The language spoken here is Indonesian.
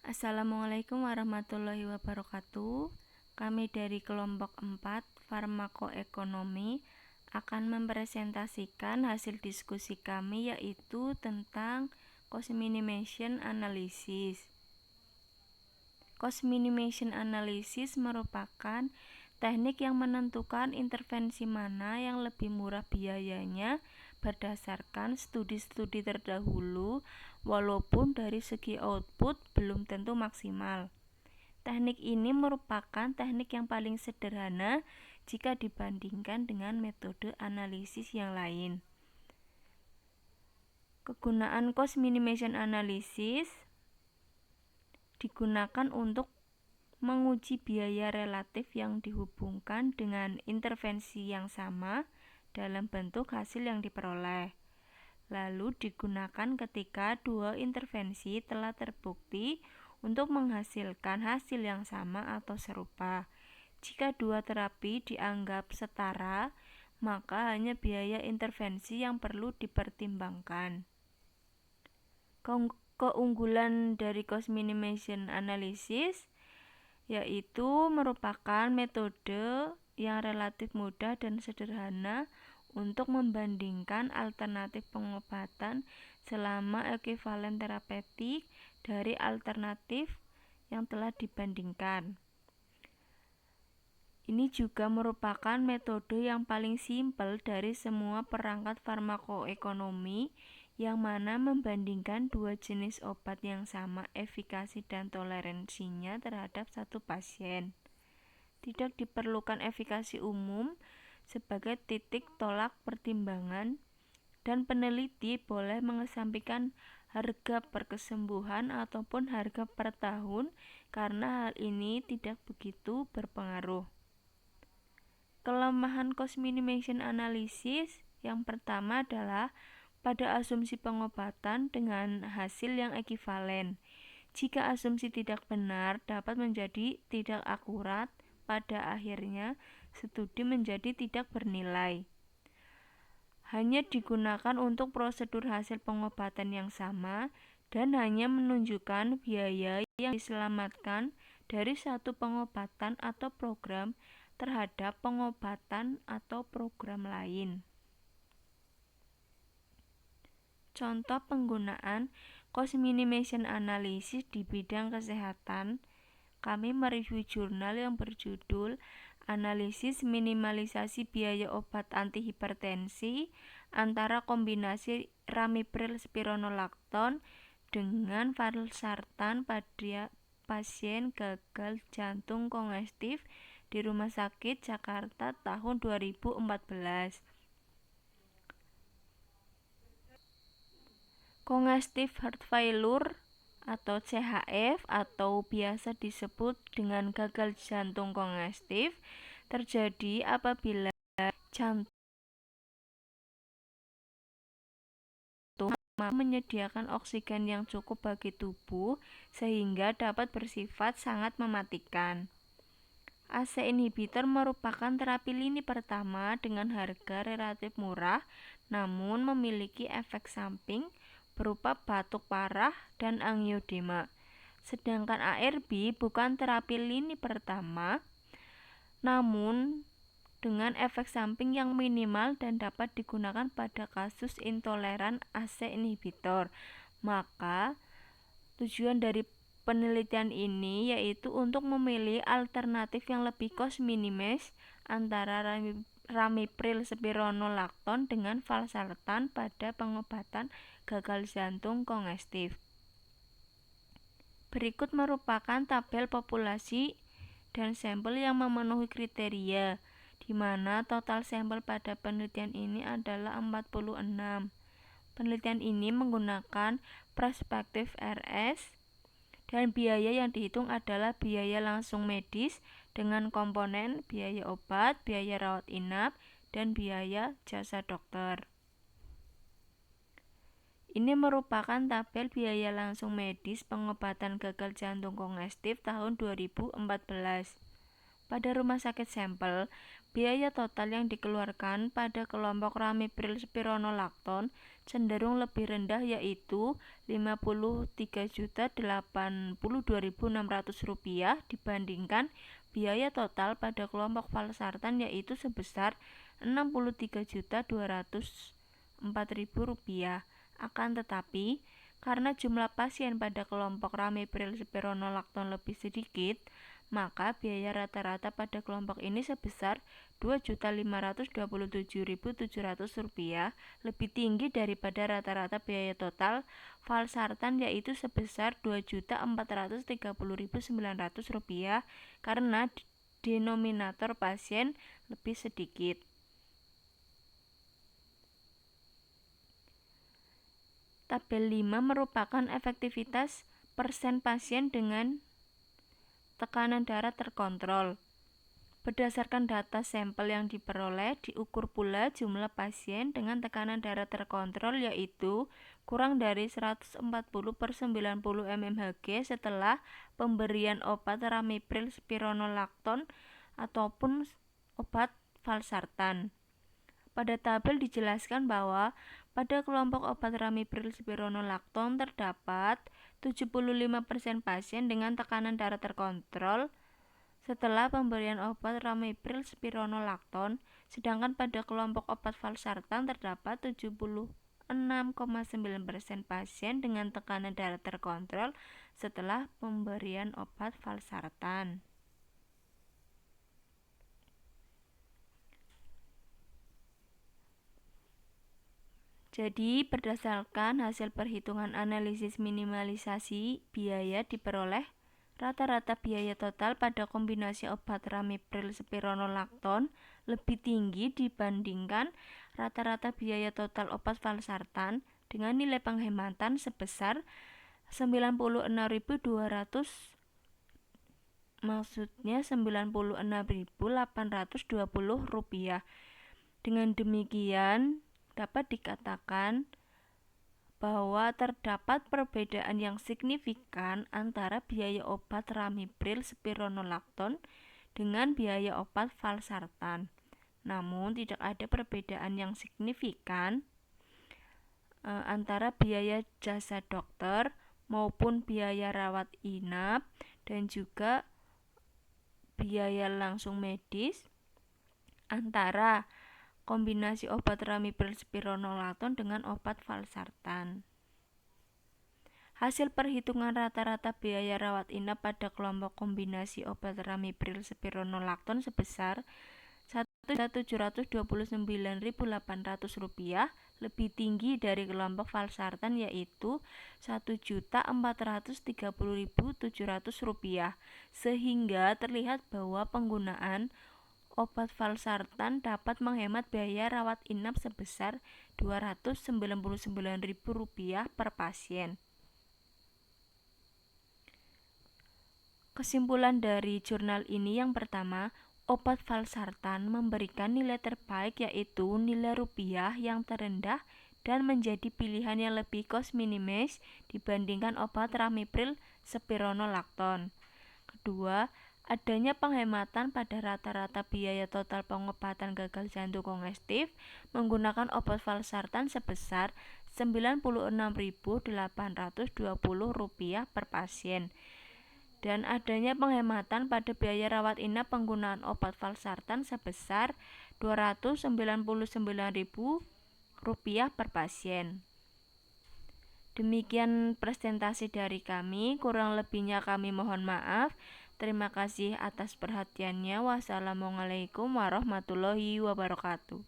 Assalamualaikum warahmatullahi wabarakatuh. Kami dari kelompok 4 Farmakoekonomi akan mempresentasikan hasil diskusi kami yaitu tentang cost minimization analysis. Cost minimization analysis merupakan teknik yang menentukan intervensi mana yang lebih murah biayanya berdasarkan studi-studi terdahulu, walaupun dari segi output belum tentu maksimal. Teknik ini merupakan teknik yang paling sederhana jika dibandingkan dengan metode analisis yang lain. Kegunaan cost minimization analysis digunakan untuk menguji biaya relatif yang dihubungkan dengan intervensi yang sama dalam bentuk hasil yang diperoleh. Lalu digunakan ketika dua intervensi telah terbukti untuk menghasilkan hasil yang sama atau serupa. Jika dua terapi dianggap setara, maka hanya biaya intervensi yang perlu dipertimbangkan. Keunggulan dari cost minimization analysis yaitu merupakan metode yang relatif mudah dan sederhana untuk membandingkan alternatif pengobatan selama ekuivalen terapeutik dari alternatif yang telah dibandingkan. Ini juga merupakan metode yang paling simpel dari semua perangkat farmakoekonomi yang mana membandingkan dua jenis obat yang sama efikasi dan toleransinya terhadap satu pasien. Tidak diperlukan efikasi umum sebagai titik tolak pertimbangan, dan peneliti boleh mengesampingkan harga per kesembuhan ataupun harga per tahun karena hal ini tidak begitu berpengaruh. Kelemahan cost minimization analysis yang pertama adalah pada asumsi pengobatan dengan hasil yang ekivalen. Jika asumsi tidak benar, dapat menjadi tidak akurat. Pada akhirnya, studi menjadi tidak bernilai. Hanya digunakan untuk prosedur hasil pengobatan yang sama dan hanya menunjukkan biaya yang diselamatkan dari satu pengobatan atau program terhadap pengobatan atau program lain. Contoh penggunaan cost minimization analysis di bidang kesehatan, kami mereview jurnal yang berjudul Analisis Minimalisasi Biaya Obat Antihipertensi antara kombinasi ramipril spironolakton dengan valsartan pada pasien gagal jantung kongestif di Rumah Sakit Jakarta tahun 2014. Congestive heart failure atau CHF atau biasa disebut dengan gagal jantung kongestif terjadi apabila jantung menyediakan oksigen yang cukup bagi tubuh sehingga dapat bersifat sangat mematikan. ACE inhibitor merupakan terapi lini pertama dengan harga relatif murah namun memiliki efek samping berupa batuk parah dan angiodema. Sedangkan ARB bukan terapi lini pertama, namun dengan efek samping yang minimal dan dapat digunakan pada kasus intoleran ACE inhibitor. Maka tujuan dari penelitian ini yaitu untuk memilih alternatif yang lebih cost minimize antara ramipril spironolakton dengan valsartan pada pengobatan gagal jantung kongestif. Berikut merupakan tabel populasi dan sampel yang memenuhi kriteria, di mana total sampel pada penelitian ini adalah 46. Penelitian ini menggunakan prospektif RS dan biaya yang dihitung adalah biaya langsung medis dengan komponen biaya obat, biaya rawat inap, dan biaya jasa dokter. Ini merupakan tabel biaya langsung medis pengobatan gagal jantung kongestif tahun 2014. Pada rumah sakit sampel, biaya total yang dikeluarkan pada kelompok ramipril spironolakton cenderung lebih rendah, yaitu Rp53.082.600 dibandingkan biaya total pada kelompok valsartan, yaitu sebesar Rp63.204.000. Akan tetapi, karena jumlah pasien pada kelompok ramipril spironolakton lebih sedikit, maka biaya rata-rata pada kelompok ini sebesar Rp2.527.700, lebih tinggi daripada rata-rata biaya total valsartan, yaitu sebesar Rp2.430.900, karena denominator pasien lebih sedikit. Tabel 5 merupakan efektivitas persen pasien dengan tekanan darah terkontrol. Berdasarkan data sampel yang diperoleh, diukur pula jumlah pasien dengan tekanan darah terkontrol, yaitu kurang dari 140/90 mmHg setelah pemberian obat ramipril spironolakton ataupun obat valsartan. Pada tabel dijelaskan bahwa pada kelompok obat ramipril spironolakton terdapat 75% pasien dengan tekanan darah terkontrol setelah pemberian obat ramipril spironolakton, sedangkan pada kelompok obat valsartan terdapat 76,9% pasien dengan tekanan darah terkontrol setelah pemberian obat valsartan. Jadi, berdasarkan hasil perhitungan analisis minimalisasi biaya diperoleh, rata-rata biaya total pada kombinasi obat ramipril spironolakton lebih tinggi dibandingkan rata-rata biaya total obat valsartan dengan nilai penghematan sebesar Rp96.200, maksudnya Rp96.820. Dengan demikian, dapat dikatakan bahwa terdapat perbedaan yang signifikan antara biaya obat ramipril spironolakton dengan biaya obat valsartan. Namun, tidak ada perbedaan yang signifikan antara biaya jasa dokter maupun biaya rawat inap dan juga biaya langsung medis antara kombinasi obat ramipril spironolakton dengan obat valsartan. Hasil perhitungan rata-rata biaya rawat inap pada kelompok kombinasi obat ramipril spironolakton sebesar Rp1.729.800, lebih tinggi dari kelompok valsartan, yaitu Rp1.430.700, sehingga terlihat bahwa penggunaan obat valsartan dapat menghemat biaya rawat inap sebesar Rp299.000 per pasien. Kesimpulan dari jurnal ini yang pertama, obat valsartan memberikan nilai terbaik, yaitu nilai rupiah yang terendah dan menjadi pilihan yang lebih cost minimis dibandingkan obat ramipril spironolakton. Kedua, adanya penghematan pada rata-rata biaya total pengobatan gagal jantung kongestif menggunakan obat valsartan sebesar Rp96.820 per pasien, dan adanya penghematan pada biaya rawat inap penggunaan obat valsartan sebesar Rp299.000 per pasien. Demikian presentasi dari kami, kurang lebihnya kami mohon maaf. Terima kasih atas perhatiannya. Wassalamualaikum warahmatullahi wabarakatuh.